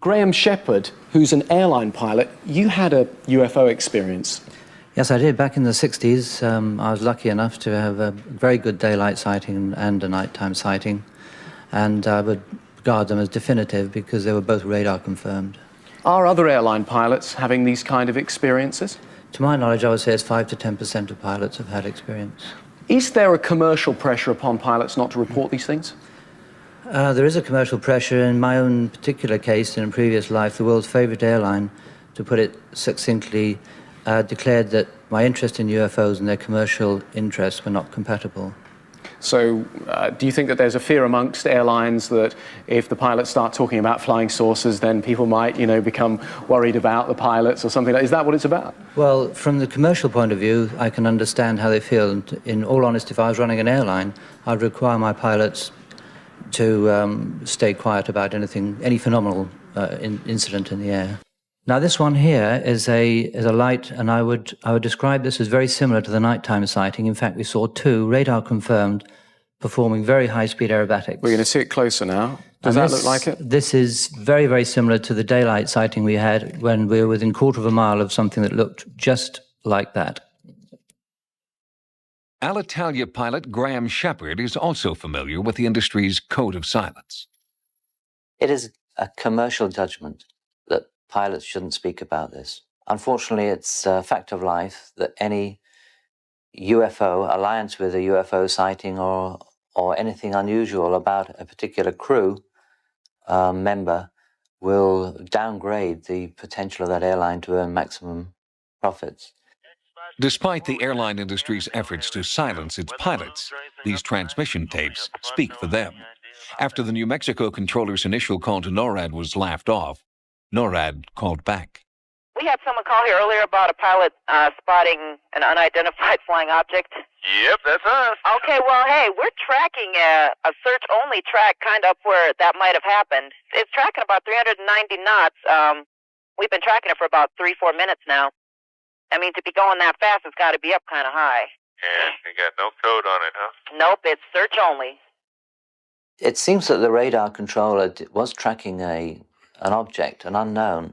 Graham Sheppard, who's an airline pilot, you had a UFO experience. Yes, I did. Back in the 60s, I was lucky enough to have a very good daylight sighting and a nighttime sighting, and I would regard them as definitive because they were both radar confirmed. Are other airline pilots having these kind of experiences? To my knowledge, I would say it's 5 to 10% of pilots have had experience. Is there a commercial pressure upon pilots not to report these things? There is a commercial pressure. In my own particular case, in a previous life, the world's favourite airline, to put it succinctly, declared that my interest in UFOs and their commercial interests were not compatible. So do you think that there's a fear amongst airlines that if the pilots start talking about flying saucers, then people might, become worried about the pilots or something like that? Is that what it's about? Well, from the commercial point of view, I can understand how they feel. And in all honesty, if I was running an airline, I'd require my pilots to stay quiet about any phenomenal incident in the air. Now, this one here is a light, and I would describe this as very similar to the nighttime sighting. In fact, we saw two radar-confirmed performing very high-speed aerobatics. We're going to see it closer now. Does that look like it? This is very, very similar to the daylight sighting we had when we were within a quarter of a mile of something that looked just like that. Alitalia pilot Graham Sheppard is also familiar with the industry's code of silence. It is a commercial judgment that pilots shouldn't speak about this. Unfortunately, it's a fact of life that any UFO, alliance with a UFO sighting or anything unusual about a particular crew member will downgrade the potential of that airline to earn maximum profits. Despite the airline industry's efforts to silence its pilots, these transmission tapes speak for them. After the New Mexico controller's initial call to NORAD was laughed off, NORAD called back. We had someone call here earlier about a pilot spotting an unidentified flying object. Yep, that's us. Okay, well, hey, we're tracking a search-only track kind of where that might have happened. It's tracking about 390 knots. We've been tracking it for about 3-4 minutes now. I mean, to be going that fast, it's got to be up kind of high. Yeah, you got no code on it, huh? Nope, it's search only. It seems that the radar controller was tracking an object, an unknown,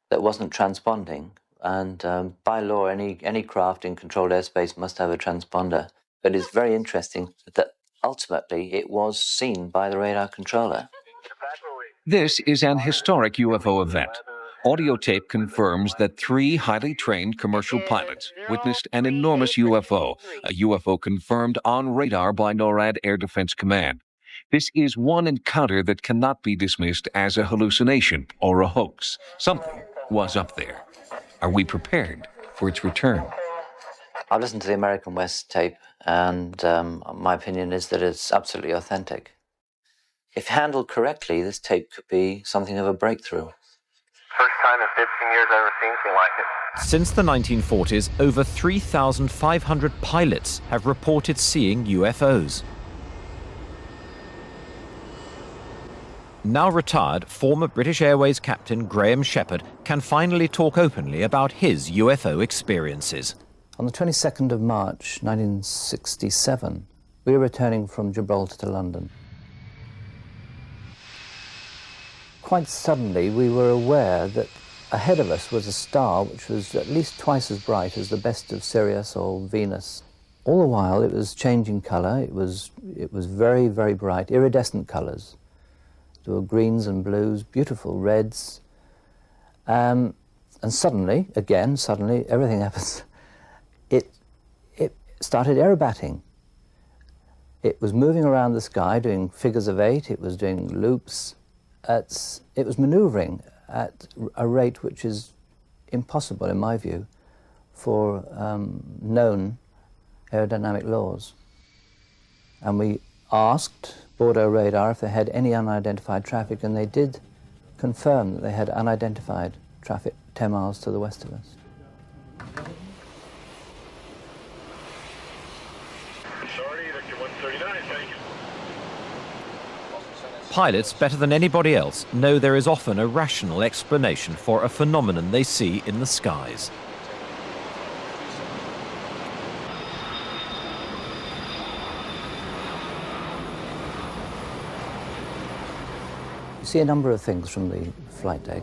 that wasn't transponding. And by law, any craft in controlled airspace must have a transponder. But it's very interesting that ultimately it was seen by the radar controller. This is an historic UFO event. Audio tape confirms that 3 highly trained commercial pilots witnessed an enormous UFO, a UFO confirmed on radar by NORAD Air Defense Command. This is one encounter that cannot be dismissed as a hallucination or a hoax. Something was up there. Are we prepared for its return? I've listened to the American West tape, and my opinion is that it's absolutely authentic. If handled correctly, this tape could be something of a breakthrough. First time in 15 years I've ever seen anything like it. Since the 1940s, over 3,500 pilots have reported seeing UFOs. Now retired, former British Airways captain Graham Sheppard can finally talk openly about his UFO experiences. On the 22nd of March, 1967, we were returning from Gibraltar to London. Quite suddenly, we were aware that ahead of us was a star which was at least twice as bright as the best of Sirius or Venus. All the while, it was changing colour. It was very, very bright, iridescent colours. There were greens and blues, beautiful reds. And suddenly, everything happens. It started aerobating. It was moving around the sky, doing figures of 8. It was doing loops. It was manoeuvring at a rate which is impossible, in my view, for known aerodynamic laws. And we asked Bordeaux radar if they had any unidentified traffic, and they did confirm that they had unidentified traffic 10 miles to the west of us. Sorry, Victor 139, thanks. Pilots, better than anybody else, know there is often a rational explanation for a phenomenon they see in the skies. see a number of things from the flight deck.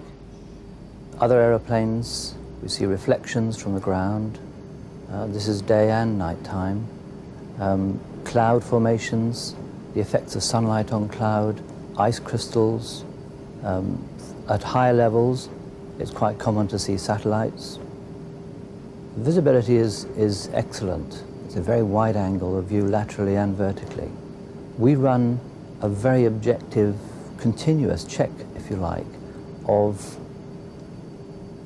Other aeroplanes, we see reflections from the ground. This is day and night time. Cloud formations, the effects of sunlight on cloud, ice crystals. At higher levels, it's quite common to see satellites. Visibility is excellent. It's a very wide angle of view laterally and vertically. We run a very objective, continuous check, if you like, of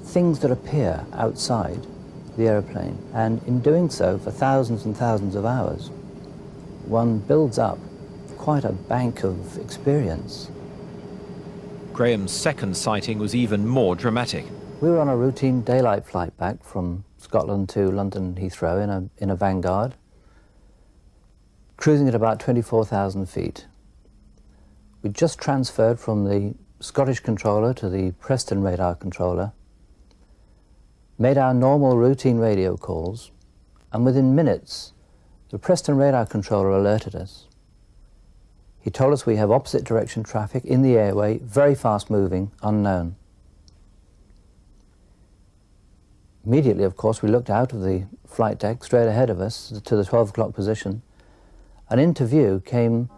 things that appear outside the aeroplane. And in doing so for thousands and thousands of hours, one builds up quite a bank of experience. Graham's second sighting was even more dramatic. We were on a routine daylight flight back from Scotland to London Heathrow in a Vanguard, cruising at about 24,000 feet. We just transferred from the Scottish controller to the Preston radar controller, made our normal routine radio calls, and within minutes, the Preston radar controller alerted us. He told us we have opposite direction traffic in the airway, very fast moving, unknown. Immediately, of course, we looked out of the flight deck straight ahead of us to the 12 o'clock position, and into view came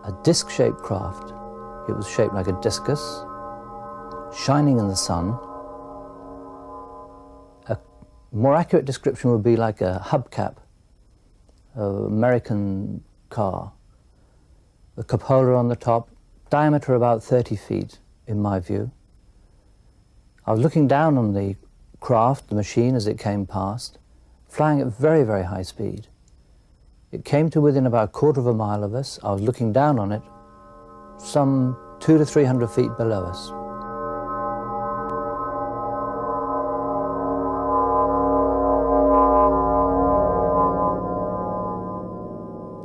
a disc-shaped craft. It was shaped like a discus, shining in the sun. A more accurate description would be like a hubcap, an American car. The cupola on the top, diameter about 30 feet, in my view. I was looking down on the craft, the machine, as it came past, flying at very, very high speed. It came to within about a quarter of a mile of us. I was looking down on it, some 200 to 300 feet below us.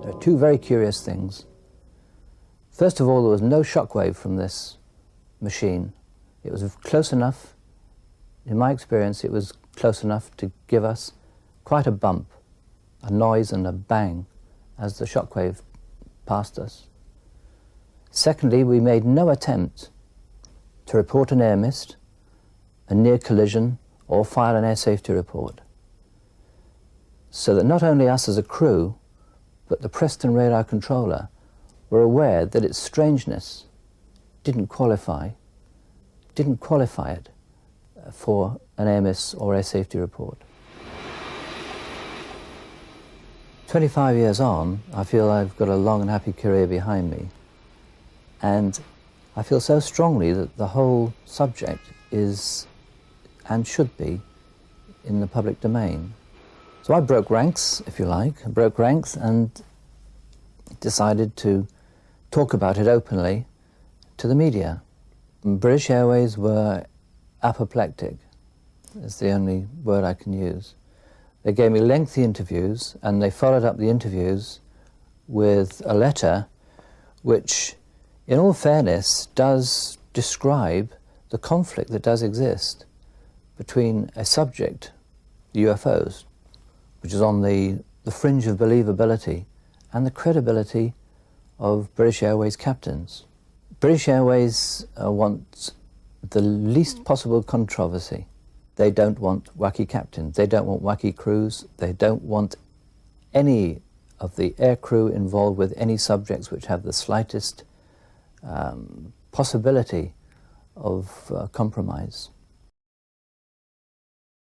There are two very curious things. First of all, there was no shockwave from this machine. It was close enough, in my experience, it was close enough to give us quite a bump, a noise and a bang as the shockwave passed us. Secondly, we made no attempt to report an air mist, a near collision, or file an air safety report. So that not only us as a crew, but the Preston radar controller were aware that its strangeness didn't qualify it for an air miss or air safety report. 25 years on, I feel I've got a long and happy career behind me, and I feel so strongly that the whole subject is and should be in the public domain. So I broke ranks, if you like. I broke ranks and decided to talk about it openly to the media. British Airways were apoplectic, is the only word I can use. They gave me lengthy interviews, and they followed up the interviews with a letter which, in all fairness, does describe the conflict that does exist between a subject, UFOs, which is on the fringe of believability, and the credibility of British Airways captains. British Airways want the least possible controversy. They don't want wacky captains, they don't want wacky crews, they don't want any of the air crew involved with any subjects which have the slightest possibility of compromise.